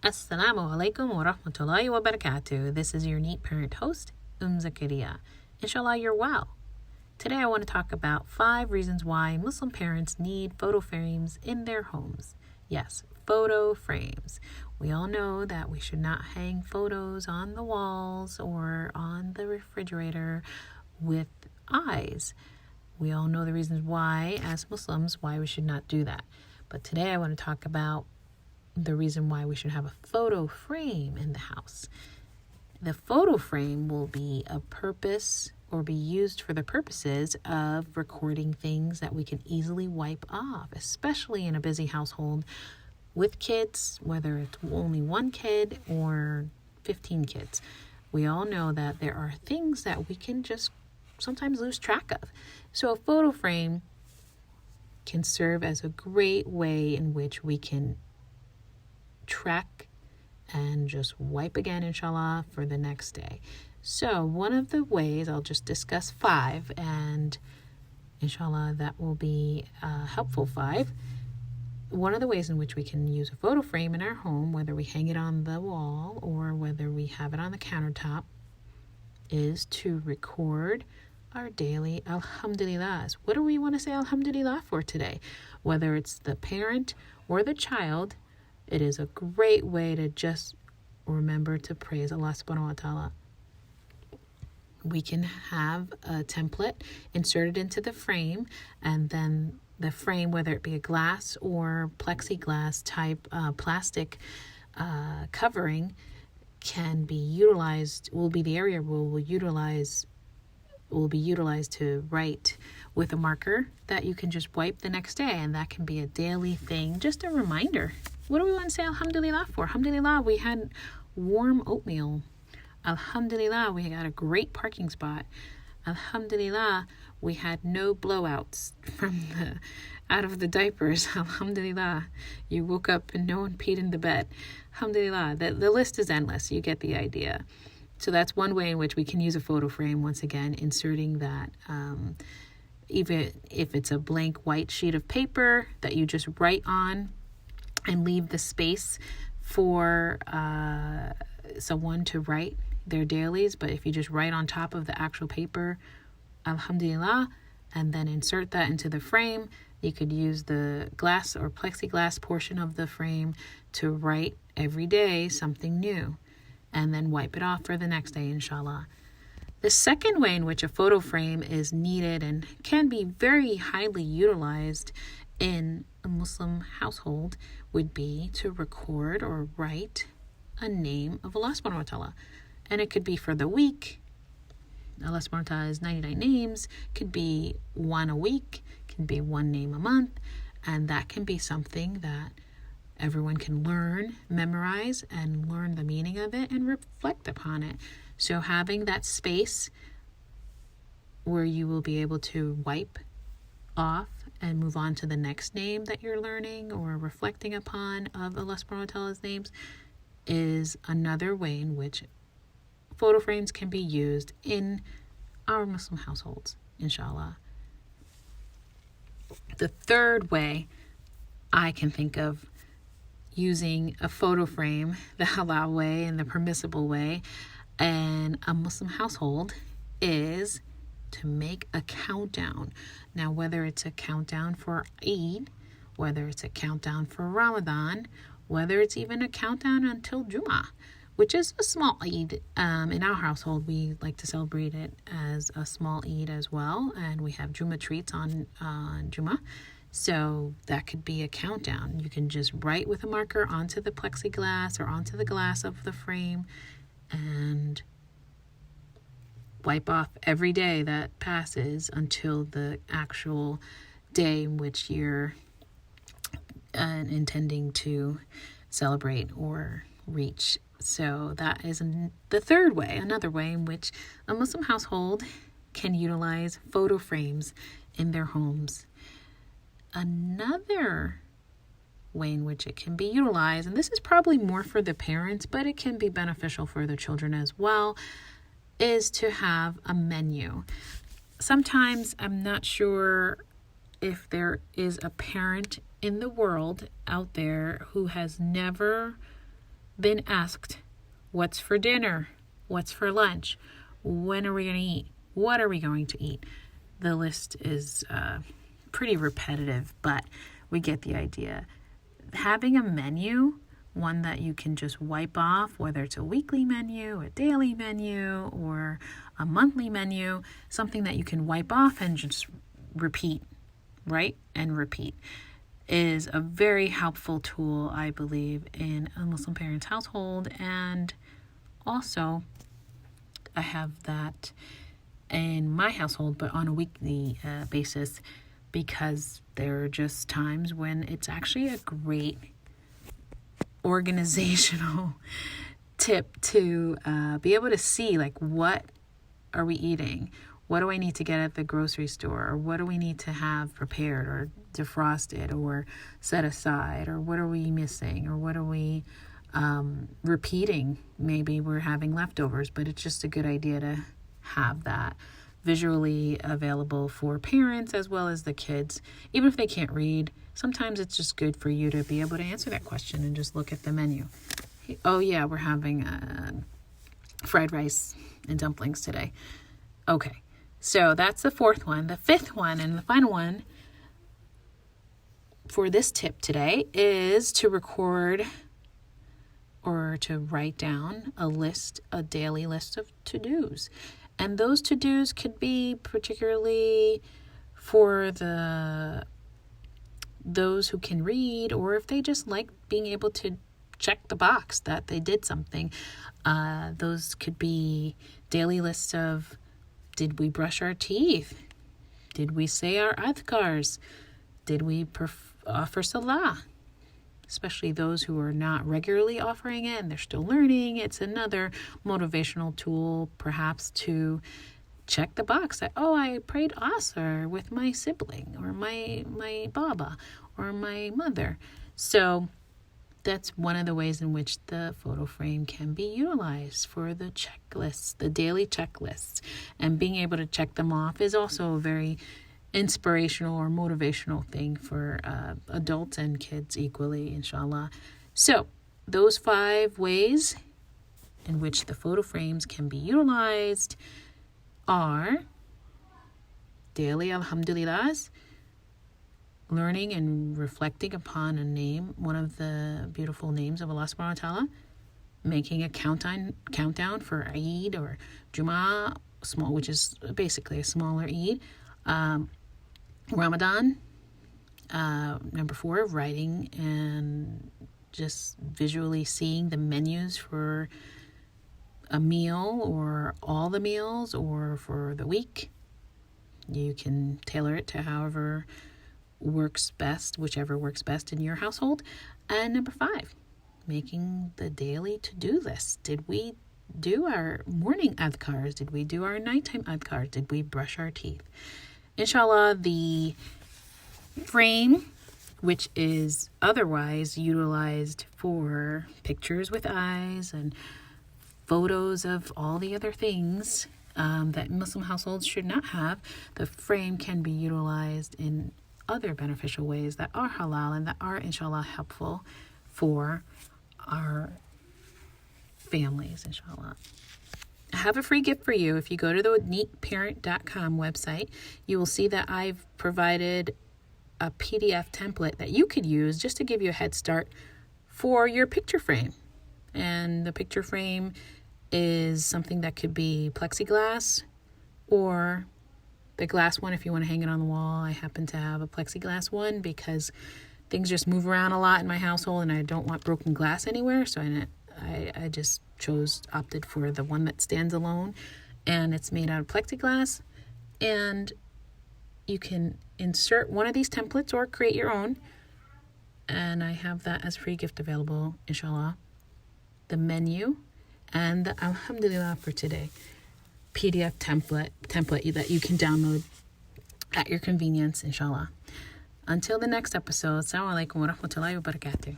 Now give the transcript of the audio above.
Assalamu alaikum wa rahmatullahi wa barakatuh. This is your neat parent host, Zakaria. Inshallah, you're well. Today I want to talk about 5 reasons why Muslim parents need photo frames in their homes. Yes, photo frames. We all know that we should not hang photos on the walls or on the refrigerator with eyes. We all know the reasons why, as Muslims, why we should not do that. But today I want to talk about the reason why we should have a photo frame in the house. The photo frame will be a purpose or be used for the purposes of recording things that we can easily wipe off, especially in a busy household with kids, whether it's only one kid or 15 kids. We all know that there are things that we can just sometimes lose track of. So a photo frame can serve as a great way in which we can track and just wipe again, inshallah, for the next day. So one of the ways, I'll just discuss 5, and inshallah that will be a helpful 5. One of the ways in which we can use a photo frame in our home, whether we hang it on the wall or whether we have it on the countertop, is to record our daily alhamdulillahs. What do we want to say alhamdulillah for today? Whether it's the parent or the child, it is a great way to just remember to praise Allah subhanahu wa ta'ala. We can have a template inserted into the frame, and then the frame, whether it be a glass or plexiglass type plastic covering, can be utilized, will be the area where will be utilized to write with a marker that you can just wipe the next day, and that can be a daily thing, just a reminder. What do we want to say alhamdulillah for? Alhamdulillah, we had warm oatmeal. Alhamdulillah, we got a great parking spot. Alhamdulillah, we had no blowouts out of the diapers. Alhamdulillah, you woke up and no one peed in the bed. Alhamdulillah, the list is endless. You get the idea. So that's one way in which we can use a photo frame, once again, inserting that, even if it's a blank white sheet of paper that you just write on and leave the space for someone to write their dailies. But if you just write on top of the actual paper, alhamdulillah, and then insert that into the frame, you could use the glass or plexiglass portion of the frame to write every day something new, and then wipe it off for the next day, inshallah. The second way in which a photo frame is needed and can be very highly utilized in a Muslim household would be to record or write a name of Allah subhanahu wa ta'ala. And it could be for the week. Allah subhanahu wa ta'ala has 99 names, could be 1 a week, can be 1 name a month, and that can be something that everyone can learn, memorize, and learn the meaning of it and reflect upon it. So having that space where you will be able to wipe off and move on to the next name that you're learning or reflecting upon of Allah subhanahu wa ta'ala's names is another way in which photo frames can be used in our Muslim households, inshallah. The third way I can think of using a photo frame, the halal way and the permissible way, in a Muslim household is to make a countdown. Now, whether it's a countdown for Eid, whether it's a countdown for Ramadan, whether it's even a countdown until Jummah, which is a small Eid. In our household, we like to celebrate it as a small Eid as well, and we have Jummah treats on Jummah. So that could be a countdown. You can just write with a marker onto the plexiglass or onto the glass of the frame and wipe off every day that passes until the actual day in which you're intending to celebrate or reach. So that is the third way, another way in which a Muslim household can utilize photo frames in their homes. Another way in which it can be utilized, and this is probably more for the parents, but it can be beneficial for the children as well, is to have a menu. Sometimes I'm not sure if there is a parent in the world out there who has never been asked, what's for dinner? What's for lunch? When are we going to eat? What are we going to eat? The list is pretty repetitive, but we get the idea. Having a menu, one that you can just wipe off, whether it's a weekly menu, a daily menu, or a monthly menu, something that you can wipe off and just repeat, right? And repeat, is a very helpful tool, I believe, in a Muslim parent's household. And also, I have that in my household, but on a weekly basis, because there are just times when it's actually a great organizational tip to be able to see, like, what are we eating? What do I need to get at the grocery store? Or what do we need to have prepared or defrosted or set aside? Or what are we missing? Or what are we repeating? Maybe we're having leftovers, but it's just a good idea to have that visually available for parents as well as the kids. Even if they can't read, sometimes it's just good for you to be able to answer that question and just look at the menu. Oh yeah, we're having fried rice and dumplings today. Okay, so that's the fourth one. The fifth one and the final one for this tip today is to record or to write down a daily list of to-dos. And those to-dos could be particularly for those who can read, or if they just like being able to check the box that they did something. Those could be daily lists of, did we brush our teeth? Did we say our adhkars? Did we offer salah? Especially those who are not regularly offering it and they're still learning. It's another motivational tool, perhaps, to check the box that, oh, I prayed Asr with my sibling or my baba or my mother. So that's one of the ways in which the photo frame can be utilized for the checklists, the daily checklists. And being able to check them off is also a very inspirational or motivational thing for adults and kids equally, inshallah. So those 5 ways in which the photo frames can be utilized are daily alhamdulillahs, learning and reflecting upon a name, one of the beautiful names of Allah subhanahu wa ta'ala, making a countdown for Eid or Jum'ah, small, which is basically a smaller Eid, Ramadan, number 4, writing and just visually seeing the menus for a meal or all the meals or for the week. You can tailor it to however works best, whichever works best in your household. And number 5, making the daily to-do list. Did we do our morning adhkars? Did we do our nighttime adhkars? Did we brush our teeth? Inshallah, the frame, which is otherwise utilized for pictures with eyes and photos of all the other things that Muslim households should not have, the frame can be utilized in other beneficial ways that are halal and that are, inshallah, helpful for our families, inshallah. I have a free gift for you. If you go to the neatparent.com website, you will see that I've provided a PDF template that you could use just to give you a head start for your picture frame. And the picture frame is something that could be plexiglass or the glass one if you want to hang it on the wall. I happen to have a plexiglass one because things just move around a lot in my household and I don't want broken glass anywhere. So I just opted for the one that stands alone, and it's made out of plexiglass, and you can insert one of these templates or create your own, and I have that as free gift available, inshallah. The menu and the alhamdulillah for today PDF template that you can download at your convenience, inshallah. Until the next episode, assalamu alaikum wa rahmatullahi wa barakatuh.